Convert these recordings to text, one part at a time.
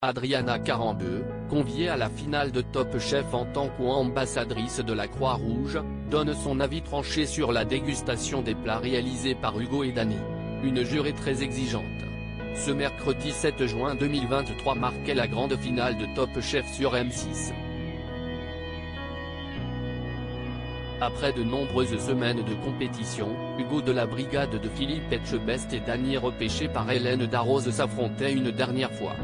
Adriana Karembeu, conviée à la finale de Top Chef en tant qu'ambassadrice de la Croix-Rouge, donne son avis tranché sur la dégustation des plats réalisés par Hugo et Dany. Une jurée très exigeante. Ce mercredi 7 juin 2023 marquait la grande finale de Top Chef sur M6. Après de nombreuses semaines de compétition, Hugo de la brigade de Philippe Etchebest et Dany repêché par Hélène Darroze s'affrontaient une dernière fois.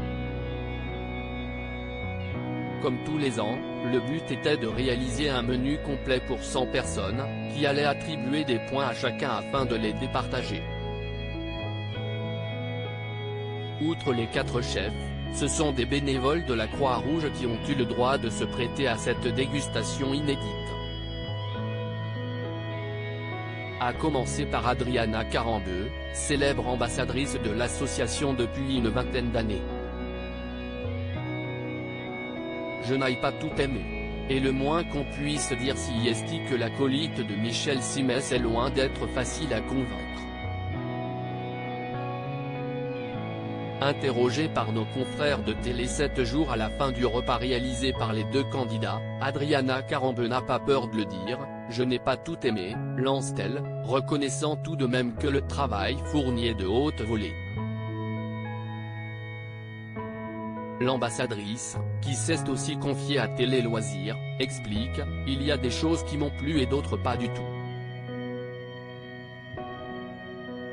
Comme tous les ans, le but était de réaliser un menu complet pour 100 personnes, qui allait attribuer des points à chacun afin de les départager. Outre les 4 chefs, ce sont des bénévoles de la Croix-Rouge qui ont eu le droit de se prêter à cette dégustation inédite. À commencer par Adriana Karembeu, célèbre ambassadrice de l'association depuis une vingtaine d'années. Je n'aille pas tout aimé. Et le moins qu'on puisse dire si est que l'acolyte de Michel Simès est loin d'être facile à convaincre. Interrogée par nos confrères de Télé 7 jours à la fin du repas réalisé par les 2 candidats, Adriana Karembeu n'a pas peur de le dire, « Je n'ai pas tout aimé », lance-t-elle, reconnaissant tout de même que le travail fourni est de haute volée. L'ambassadrice, qui s'est aussi confiée à Télé Loisirs, explique « Il y a des choses qui m'ont plu et d'autres pas du tout.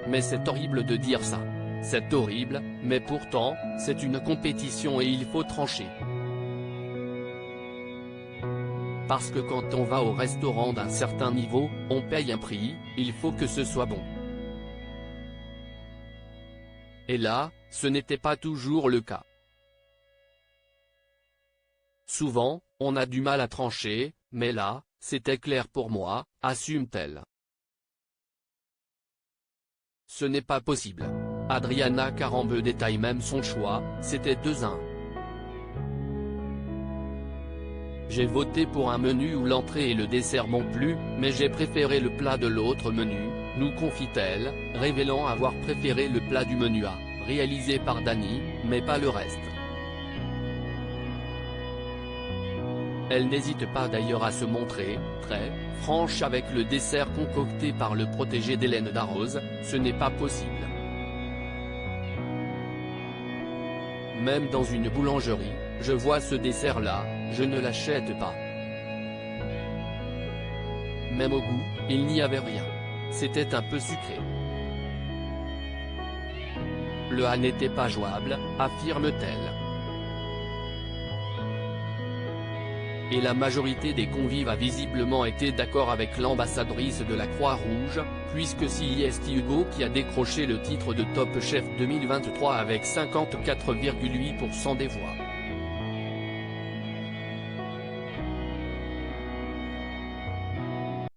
Mais c'est horrible de dire ça. C'est horrible, mais pourtant, c'est une compétition et il faut trancher. Parce que quand on va au restaurant d'un certain niveau, on paye un prix, il faut que ce soit bon. Et là, ce n'était pas toujours le cas. Souvent, on a du mal à trancher, mais là, c'était clair pour moi, assume-t-elle. Ce n'est pas possible. Adriana Karembeu détaille même son choix, c'était 2-1. J'ai voté pour un menu où l'entrée et le dessert m'ont plu, mais j'ai préféré le plat de l'autre menu, nous confie-t-elle, révélant avoir préféré le plat du menu A, réalisé par Dany, mais pas le reste. Elle n'hésite pas d'ailleurs à se montrer, très franche avec le dessert concocté par le protégé d'Hélène Darroze, ce n'est pas possible. Même dans une boulangerie, je vois ce dessert-là, je ne l'achète pas. Même au goût, il n'y avait rien. C'était un peu sucré. Le A n'était pas jouable, affirme-t-elle. Et la majorité des convives a visiblement été d'accord avec l'ambassadrice de la Croix-Rouge, puisque c'est Hugo qui a décroché le titre de Top Chef 2023 avec 54,8% des voix.